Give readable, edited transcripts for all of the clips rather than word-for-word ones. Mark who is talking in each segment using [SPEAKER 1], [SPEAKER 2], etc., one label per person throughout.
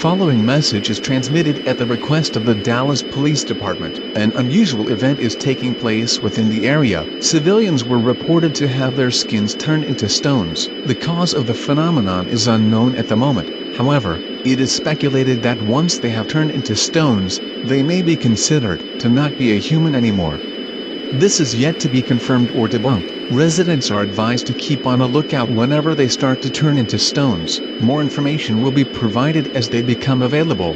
[SPEAKER 1] following message is transmitted at the request of the Dallas Police Department. An unusual event is taking place within the area. Civilians were reported to have their skins turned into stones. The cause of the phenomenon is unknown at the moment. However, it is speculated that once they have turned into stones, they may be considered to not be a human anymore. This is yet to be confirmed or debunked. Residents are advised to keep on a lookout whenever they start to turn into stones. More information will be provided as they become available.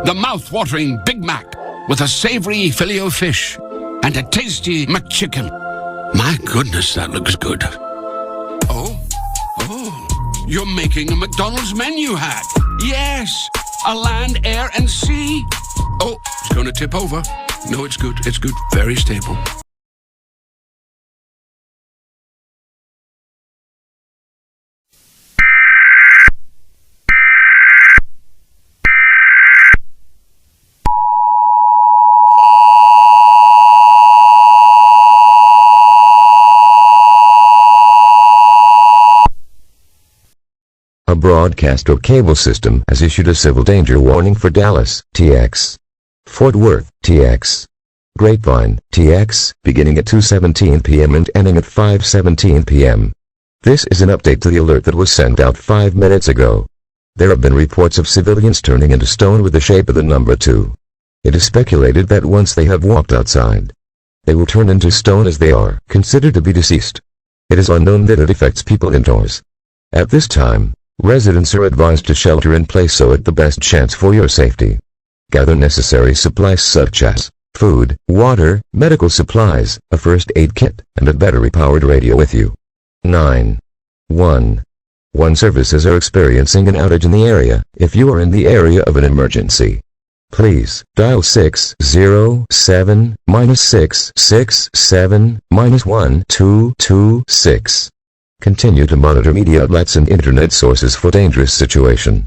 [SPEAKER 2] The mouth-watering Big Mac with a savory Filet-O-Fish and a tasty McChicken. My goodness, that looks good. Oh, you're making a McDonald's menu hack. Yes, a land, air, and sea. Oh, it's going to tip over. No, it's good. It's good. Very stable.
[SPEAKER 3] A broadcast or cable system has issued a civil danger warning for Dallas, TX. Fort Worth, TX. Grapevine, TX, beginning at 2:17 p.m. and ending at 5:17 p.m. This is an update to the alert that was sent out 5 minutes ago. There have been reports of civilians turning into stone with the shape of the number 2. It is speculated that once they have walked outside, they will turn into stone as they are considered to be deceased. It is unknown that it affects people indoors. At this time, residents are advised to shelter in place so at the best chance for your safety. Gather necessary supplies such as food, water, medical supplies, a first aid kit, and a battery-powered radio with you. 911 services are experiencing an outage in the area. If you are in the area of an emergency, please dial 607-667-1226. Continue to monitor media outlets and internet sources for dangerous situation.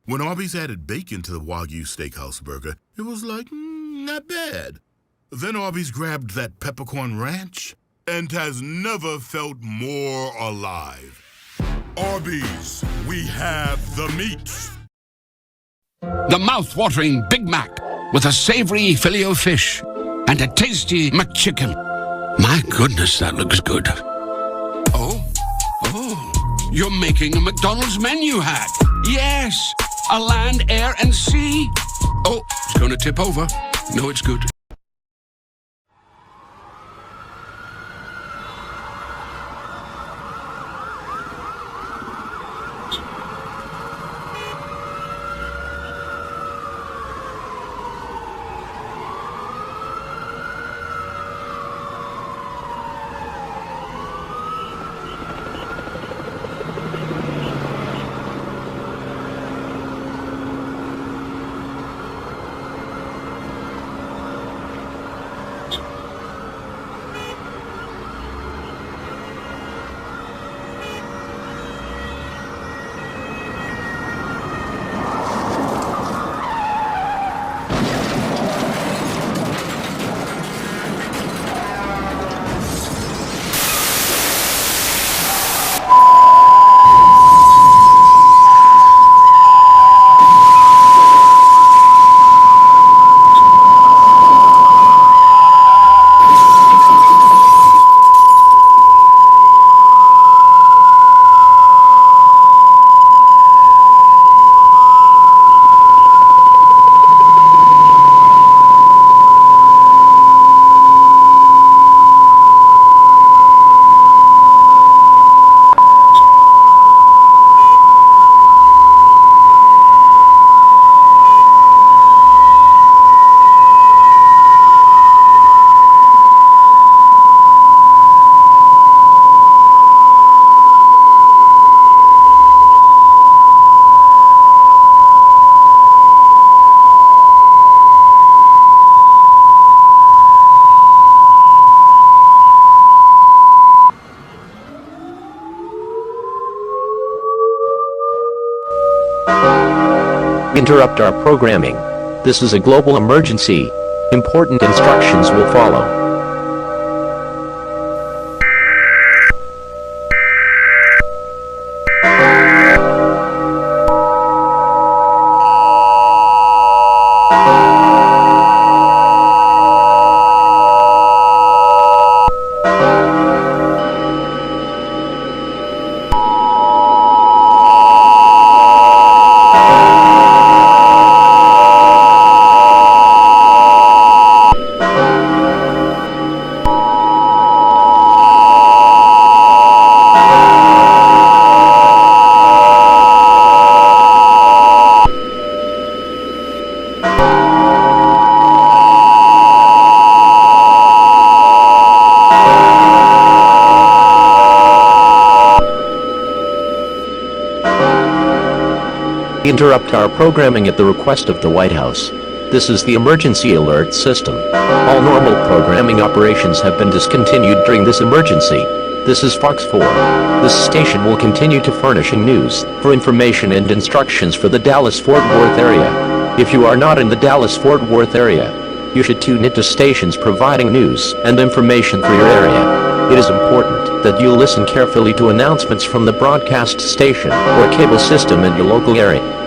[SPEAKER 4] When Arby's added bacon to the Wagyu Steakhouse burger, it was like, not bad. Then Arby's grabbed that peppercorn ranch and has never felt more alive. Arby's, we have the meat.
[SPEAKER 2] The mouth-watering Big Mac with a savory Filet-O-Fish and a tasty McChicken. My goodness, that looks good. Oh, you're making a McDonald's menu hack. Yes, a land, air, and sea. Oh, it's going to tip over. No, it's good.
[SPEAKER 5] Interrupt our programming. This is a global emergency. Important instructions will follow. Interrupt our programming at the request of the White House. This is the emergency alert system. All normal programming operations have been discontinued during this emergency. This is Fox 4. This station will continue to furnishing news, for information and instructions for the Dallas-Fort Worth area. If you are not in the Dallas-Fort Worth area, you should tune into stations providing news and information for your area. It is important that you listen carefully to announcements from the broadcast station or cable system in your local area.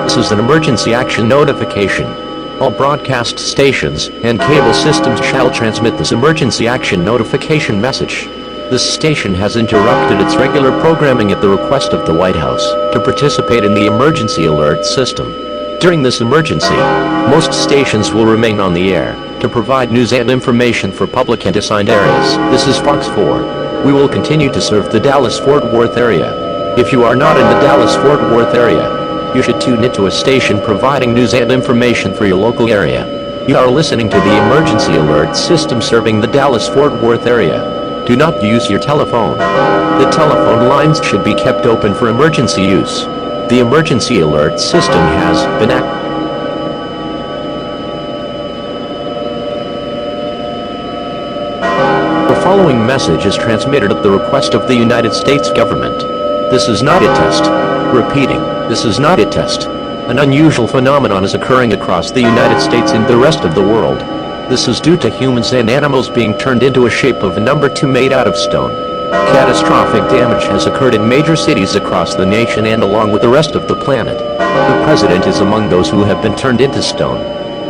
[SPEAKER 5] This is an emergency action notification. All broadcast stations and cable systems shall transmit this emergency action notification message. This station has interrupted its regular programming at the request of the White House to participate in the emergency alert system. During this emergency, most stations will remain on the air to provide news and information for public and assigned areas. This is Fox 4. We will continue to serve the Dallas-Fort Worth area. If you are not in the Dallas-Fort Worth area, you should tune into a station providing news and information for your local area. You are listening to the emergency alert system serving the Dallas-Fort Worth area. Do not use your telephone. The telephone lines should be kept open for emergency use. The emergency alert system has been activated. following message is transmitted at the request of the United States government. This is not a test. Repeating, this is not a test. An unusual phenomenon is occurring across the United States and the rest of the world. This is due to humans and animals being turned into a shape of a number 2 made out of stone. Catastrophic damage has occurred in major cities across the nation and along with the rest of the planet. The president is among those who have been turned into stone,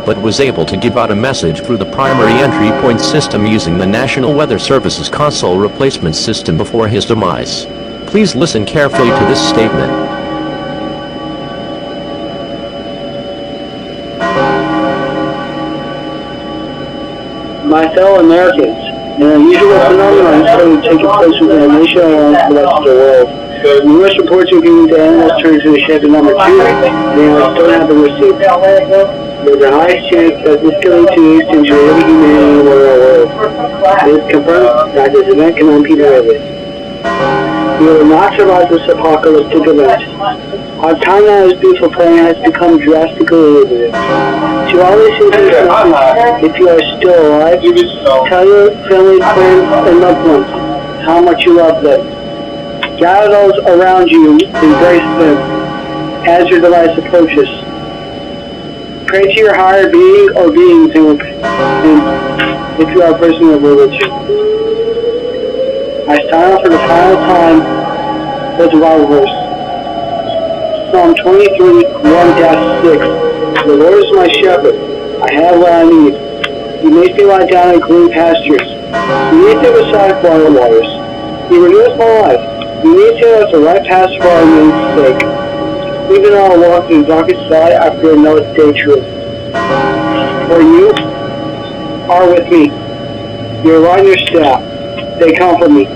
[SPEAKER 5] but was able to give out a message through the primary entry point system using the National Weather Service's console replacement system before his demise. Please listen carefully to this statement.
[SPEAKER 6] My fellow Americans, an unusual phenomenon is currently taking place within our nation and the rest of the world. Numerous reports are being to animals turned into shape of number 2, they still have been received. There's a high chance that this killing to injury every humanity in the world. It is confirmed that this event cannot be prevented. We will not survive this apocalyptic event. Our time on this beautiful planet has become drastically limited. To all listening to this message, if you are still alive, tell your family, friends, and loved ones how much you love them. Gather those around you, embrace them as your device approaches. Pray to your higher being or beings, and if you are a person of religion. I sign off for the final time with the Bible verse. Psalm 23, 1-6. The Lord is my shepherd. I have what I need. He makes me lie down in green pastures. He leads me beside quiet waters. He renews my life. He leads me as the right path for our name's sake. Even though I walk in the darkest valley, I fear no day true. For you are with me. Your rod and your staff, they comfort me.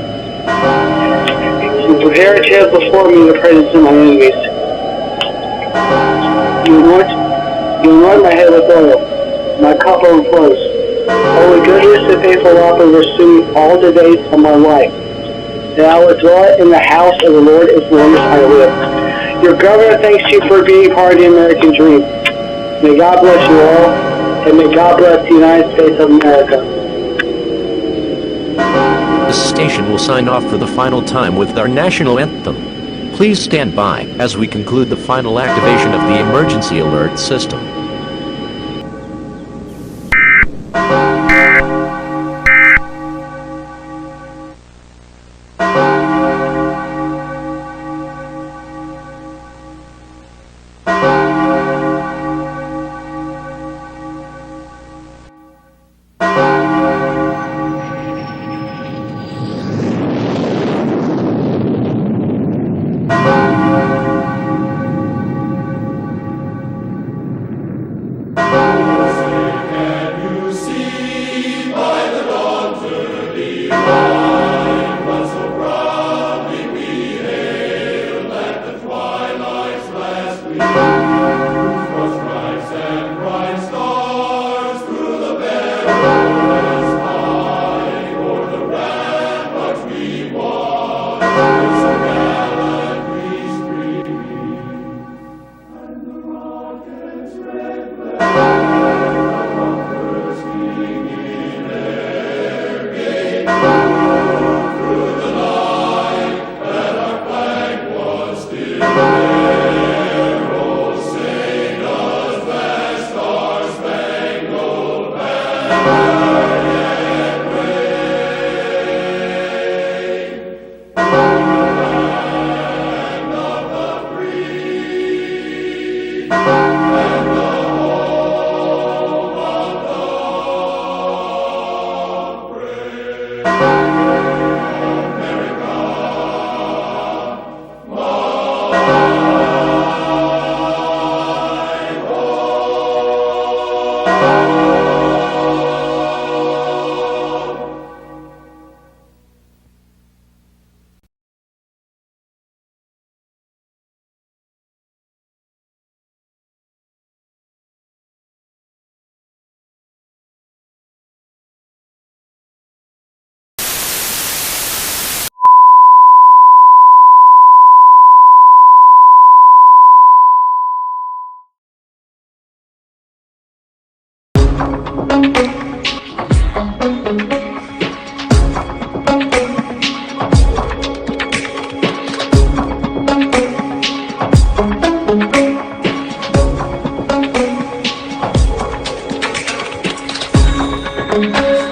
[SPEAKER 6] You prepare a table before me in the presence of my enemies. You anoint my head with oil. My cup overflows. Only goodness and faithful love will pursue me all the days of my life. That I will dwell in the house of the Lord as long as I live. Your government thanks you for being part of the American dream. May God bless you all, and may God bless the United States of America.
[SPEAKER 5] The station will sign off for the final time with our national anthem. Please stand by as we conclude the final activation of the emergency alert system.
[SPEAKER 7] Thank you.